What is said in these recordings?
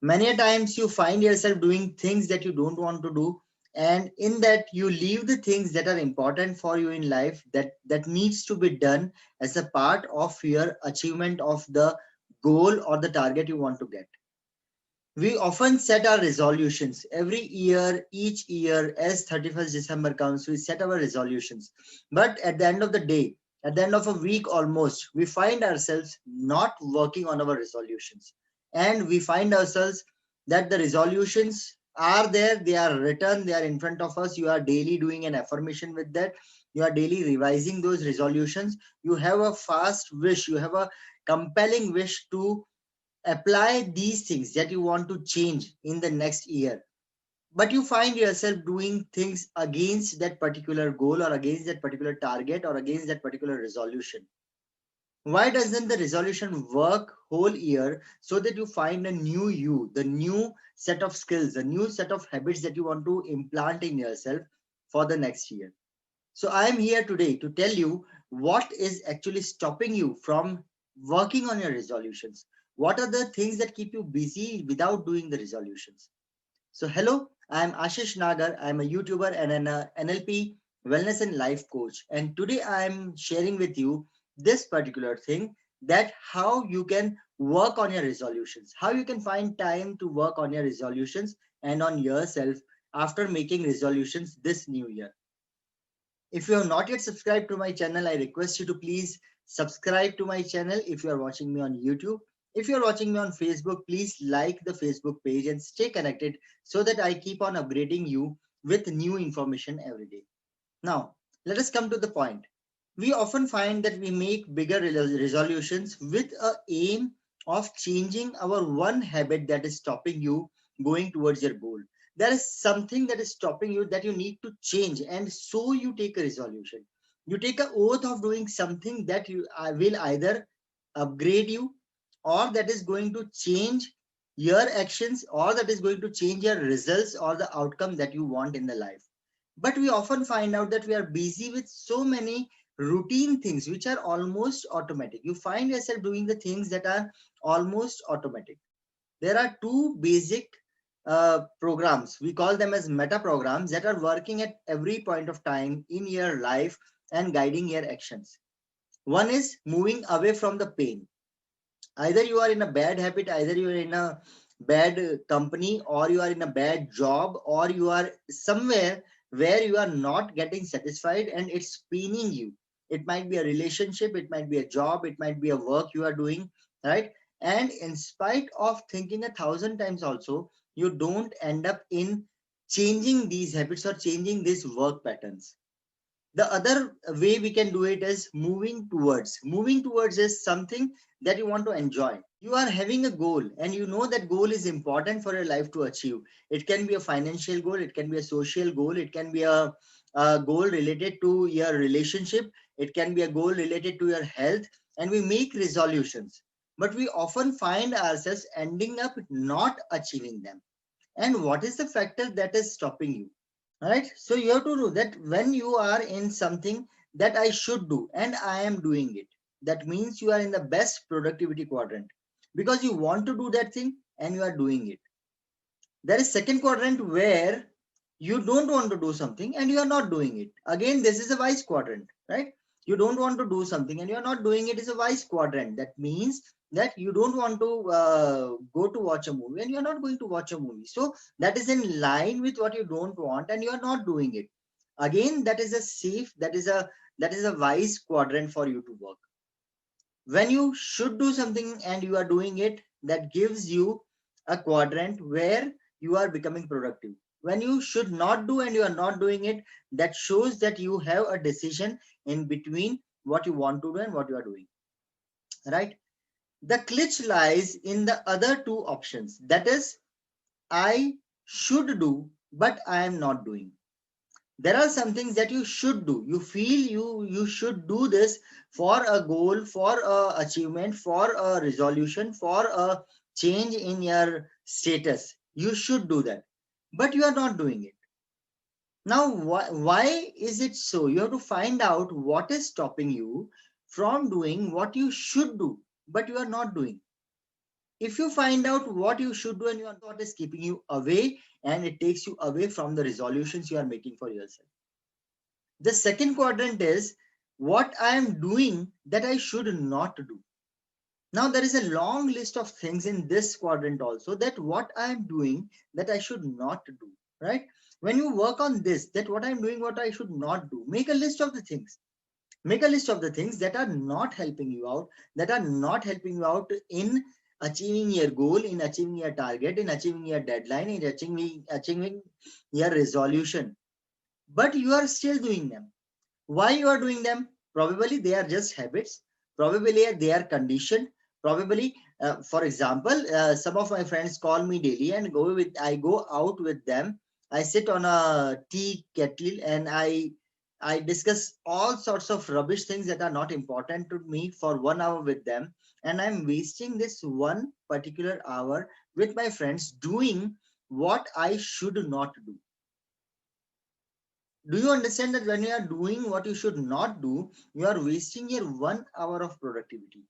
Many a times you find yourself doing things that you don't want to do, and in that you leave the things that are important for you in life, that needs to be done as a part of your achievement of the goal or the target you want to get. We often set our resolutions every year, each year, as 31st December comes, we set our resolutions. But at the end of the day, at the end of a week almost, we find ourselves not working on our resolutions. And we find ourselves that the resolutions are there, they are written, they are in front of us. You are daily doing an affirmation with that. You are daily revising those resolutions. You have a fast wish, you have a compelling wish to apply these things that you want to change in the next year, but you find yourself doing things against that particular goal or against that particular target or against that particular resolution. Why doesn't the resolution work whole year so that you find a new you, the new set of skills, a new set of habits that you want to implant in yourself for the next year? So I am here today to tell you what is actually stopping you from working on your resolutions. What are the things that keep you busy without doing the resolutions? So hello, I am Ashish Nagar. I am a YouTuber and an NLP wellness and life coach. And today I am sharing with you this particular thing, that how you can work on your resolutions, how you can find time to work on your resolutions and on yourself after making resolutions this new year. If you have not yet subscribed to my channel, I request you to please subscribe to my channel if you are watching me on YouTube. If you're watching me on Facebook, please like the Facebook page and stay connected so that I keep on upgrading you with new information every day. Now, let us come to the point. We often find that we make bigger resolutions with a aim of changing our one habit that is stopping you going towards your goal. There is something that is stopping you that you need to change, and so you take a resolution. You take an oath of doing something that you will either upgrade you, or that is going to change your actions, or that is going to change your results or the outcome that you want in the life. But we often find out that we are busy with so many routine things which are almost automatic. You find yourself doing the things that are almost automatic. There are two basic programs, we call them as meta programs, that are working at every point of time in your life and guiding your actions. One is moving away from the pain. Either you are in a bad habit, either you are in a bad company, or you are in a bad job, or you are somewhere where you are not getting satisfied and it's paining you. It might be a relationship, it might be a job, it might be a work you are doing, right? And in spite of thinking 1,000 times also, you don't end up in changing these habits or changing these work patterns. The other way we can do it is moving towards is something that you want to enjoy. You are having a goal and you know that goal is important for your life to achieve. It can be a financial goal, it can be a social goal, it can be a goal related to your relationship, it can be a goal related to your health, and we make resolutions, but we often find ourselves ending up not achieving them. And what is the factor that is stopping you? Right, so you have to do that. When you are in something that I should do and I am doing it, that means you are in the best productivity quadrant, because you want to do that thing and you are doing it. There is second quadrant where you don't want to do something and you are not doing it. Again, this is a vice quadrant, right? You don't want to do something and you are not doing it is a vice quadrant. That means that you don't want to go to watch a movie and you are not going to watch a movie. So that is in line with what you don't want and you are not doing it. Again, that is a safe, that is a vice quadrant for you to work. When you should do something and you are doing it, that gives you a quadrant where you are becoming productive. When you should not do and you are not doing it, that shows that you have a decision in between what you want to do and what you are doing, right? The glitch lies in the other two options, that is, I should do but I am not doing. There are some things that you should do. You feel you should do this for a goal, for a achievement, for a resolution, for a change in your status. You should do that, but you are not doing it. Now why is it so? You have to find out what is stopping you from doing what you should do but you are not doing. If you find out what you should do and your thought is keeping you away, and it takes you away from the resolutions you are making for yourself. The second quadrant is what I am doing that I should not do. Now there is a long list of things in this quadrant also, that what I am doing that I should not do, right? When you work on this, that what I'm doing, what I should not do, make a list of the things. Make a list of the things that are not helping you out, that are not helping you out in achieving your goal, in achieving your target, in achieving your deadline, in achieving your resolution. But you are still doing them. Why you are doing them? Probably they are just habits. Probably they are conditioned. Probably, for example, some of my friends call me daily and I go out with them. I sit on a tea kettle and I discuss all sorts of rubbish things that are not important to me for 1 hour with them. And I'm wasting this one particular hour with my friends doing what I should not do. Do you understand that when you are doing what you should not do, you are wasting your 1 hour of productivity?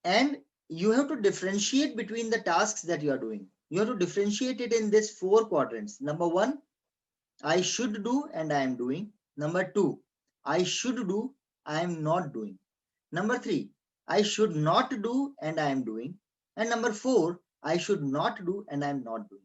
And you have to differentiate between the tasks that you are doing. You have to differentiate it in these four quadrants. Number one, I should do and I am doing. Number two, I should do, I am not doing. Number three, I should not do and I am doing. And number four, I should not do and I am not doing.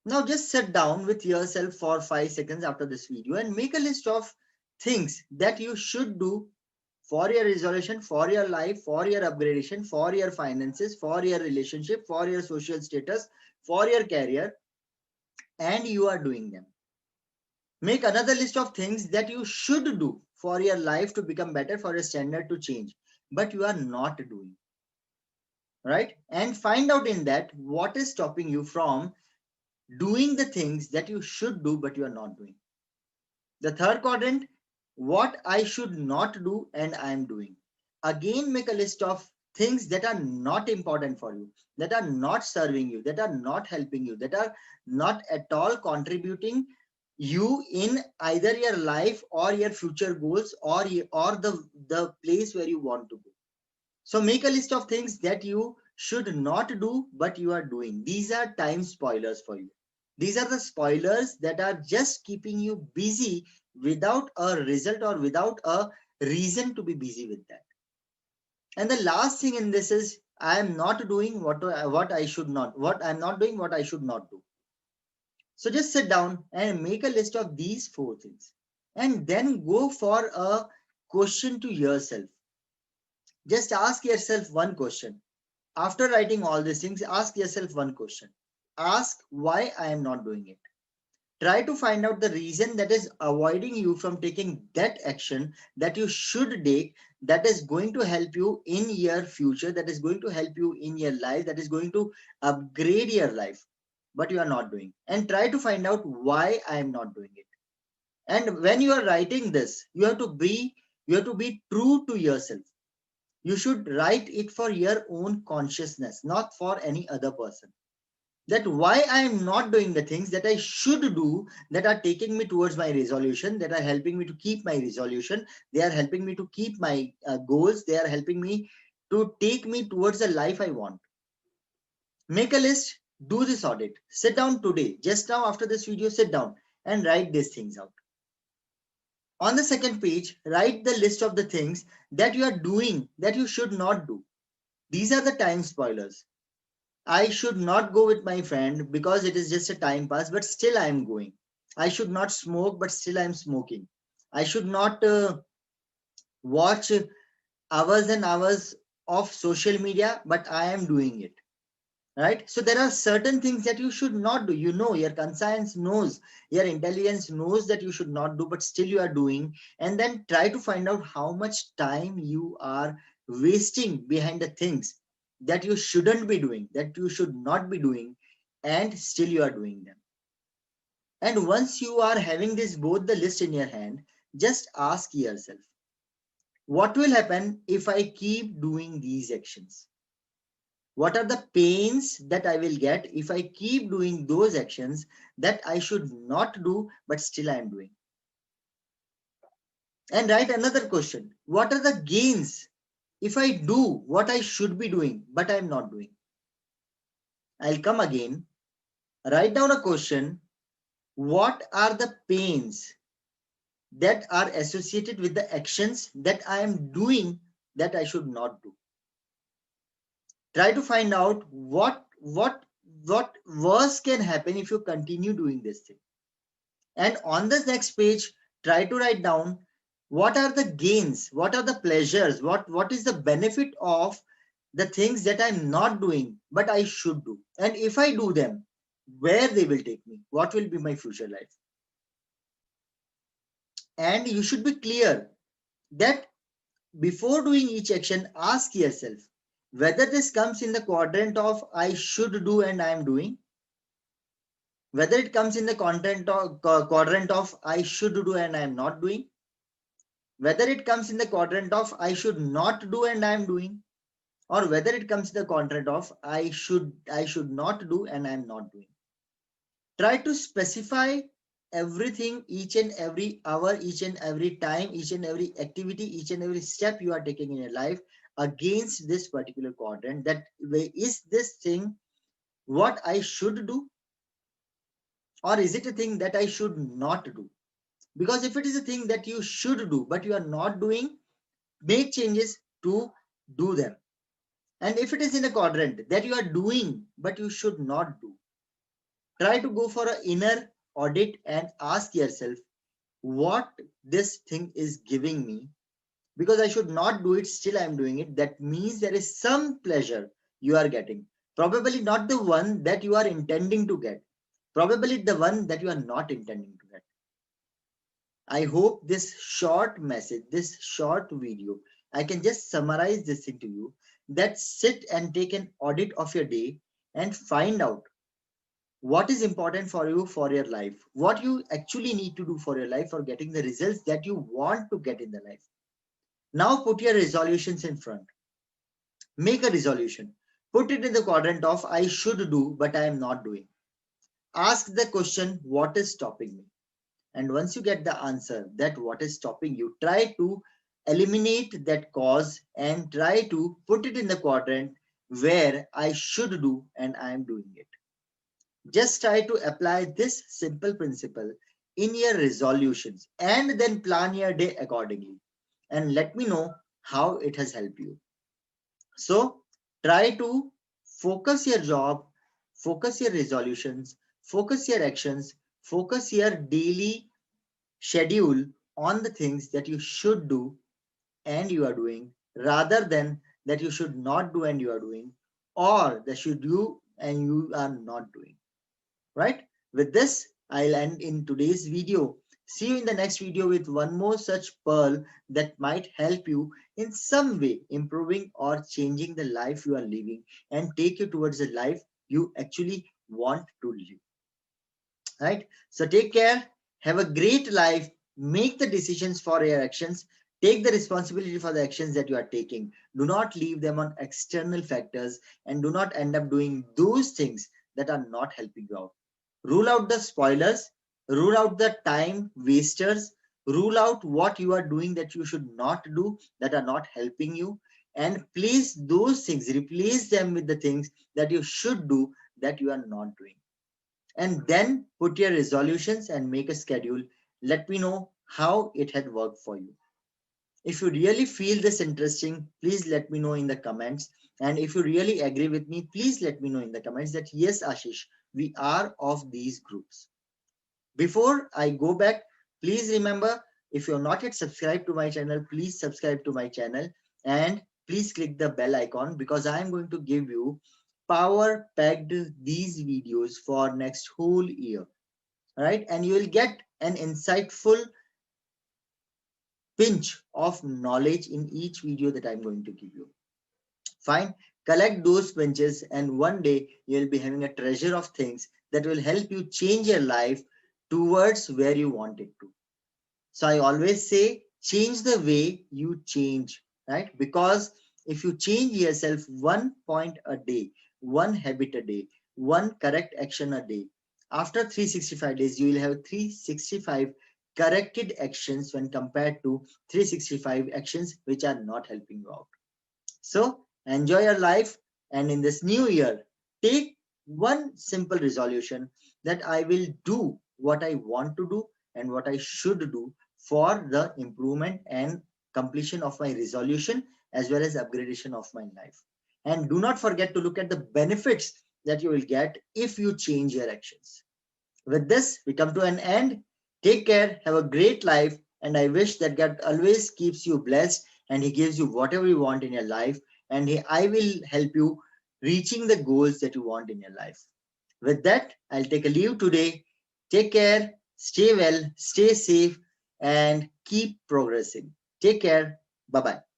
Now just sit down with yourself for 5 seconds after this video and make a list of things that you should do for your resolution, for your life, for your upgradation, for your finances, for your relationship, for your social status, for your career, and you are doing them. Make another list of things that you should do for your life to become better, for your standard to change, but you are not doing, right? And find out in that what is stopping you from doing the things that you should do, but you are not doing. The third quadrant, what I should not do and I am doing. Again, make a list of things that are not important for you, that are not serving you, that are not helping you, that are not at all contributing you in either your life or your future goals or the place where you want to go. So make a list of things that you should not do, but you are doing. These are time spoilers for you. These are the spoilers that are just keeping you busy without a result or without a reason to be busy with that. And the last thing in this is I am not doing what I should not, what I'm not doing, what I should not do. So just sit down and make a list of these four things. And then go for a question to yourself. Just ask yourself one question. After writing all these things, ask yourself one question. Ask why I am not doing it. Try to find out the reason that is avoiding you from taking that action that you should take, that is going to help you in your future, that is going to help you in your life, that is going to upgrade your life, but you are not doing. And try to find out why I am not doing it. And when you are writing this, you have to be true to yourself. You should write it for your own consciousness, not for any other person. That why I am not doing the things that I should do, that are taking me towards my resolution, that are helping me to keep my resolution, they are helping me to keep my goals, they are helping me to take me towards the life I want. Make a list, do this audit, sit down today, just now after this video, sit down and write these things out. On the second page, write the list of the things that you are doing that you should not do. These are the time spoilers. I should not go with my friend because it is just a time pass, but still I am going. I should not smoke, but still I am smoking. I should not watch hours and hours of social media, but I am doing it. Right? So there are certain things that you should not do. You know, your conscience knows, your intelligence knows that you should not do, but still you are doing. And then try to find out how much time you are wasting behind the things that you shouldn't be doing, that you should not be doing, and still you are doing them. And once you are having this both the list in your hand, just ask yourself, what will happen if I keep doing these actions? What are the pains that I will get if I keep doing those actions that I should not do, but still I am doing? And write another question. What are the gains if I do what I should be doing, but I'm not doing? I'll come again. Write down a question. What are the pains that are associated with the actions that I am doing that I should not do? Try to find out what worse can happen if you continue doing this thing. And on this next page, try to write down what are the gains, what are the pleasures, what is the benefit of the things that I'm not doing, but I should do. And if I do them, where they will take me, what will be my future life. And you should be clear that before doing each action, ask yourself whether this comes in the quadrant of I should do and I am doing, whether it comes in the quadrant of I should do and I am not doing, whether it comes in the quadrant of I should not do and I am doing, or whether it comes in the quadrant of I should not do and I am not doing. Try to specify everything, each and every hour, each and every time, each and every activity, each and every step you are taking in your life against this particular quadrant. That is this thing what I should do, or is it a thing that I should not do? Because if it is a thing that you should do but you are not doing, make changes to do them. And if it is in a quadrant that you are doing but you should not do, try to go for an inner audit and ask yourself what this thing is giving me. Because I should not do it, still I am doing it. That means there is some pleasure you are getting. Probably not the one that you are intending to get. Probably the one that you are not intending to get. I hope this short message, this short video, I can just summarize this thing to you, that sit and take an audit of your day and find out what is important for you for your life, what you actually need to do for your life for getting the results that you want to get in the life. Now put your resolutions in front. Make a resolution. Put it in the quadrant of I should do, but I am not doing. Ask the question, what is stopping me? And once you get the answer that what is stopping you, try to eliminate that cause and try to put it in the quadrant where I should do and I am doing it. Just try to apply this simple principle in your resolutions and then plan your day accordingly. And let me know how it has helped you. So try to focus your job, focus your resolutions, focus your actions, focus your daily schedule on the things that you should do and you are doing, rather than that you should not do and you are doing, or that should do and you are not doing. Right? With this, I'll end in today's video. See you in the next video with one more such pearl that might help you in some way improving or changing the life you are living and take you towards the life you actually want to live. Right? So take care, have a great life, make the decisions for your actions, take the responsibility for the actions that you are taking. Do not leave them on external factors and do not end up doing those things that are not helping you out. Rule out the spoilers, rule out the time wasters, rule out what you are doing that you should not do that are not helping you, and place those things, replace them with the things that you should do that you are not doing. And then put your resolutions and make a schedule. Let me know how it had worked for you. If you really feel this interesting, please let me know in the comments. And if you really agree with me, please let me know in the comments that yes, Ashish, we are of these groups. Before I go back, please remember, if you're not yet subscribed to my channel, please subscribe to my channel and please click the bell icon, because I am going to give you power packed these videos for next whole year. Right? And you will get an insightful pinch of knowledge in each video that I'm going to give you. Fine, collect those pinches, and one day you'll be having a treasure of things that will help you change your life towards where you want it to. So I always say, change the way you change, right? Because if you change yourself 1 point a day, one habit a day, one correct action a day, after 365 days, you will have 365 corrected actions when compared to 365 actions which are not helping you out. So enjoy your life, and in this new year, take one simple resolution that I will do what I want to do and what I should do for the improvement and completion of my resolution as well as upgradation of my life. And do not forget to look at the benefits that you will get if you change your actions. With this, we come to an end. Take care, have a great life, and I wish that God always keeps you blessed and He gives you whatever you want in your life, and I will help you reaching the goals that you want in your life. With that, I'll take a leave today. Take care, stay well, stay safe, and keep progressing. Take care. Bye bye.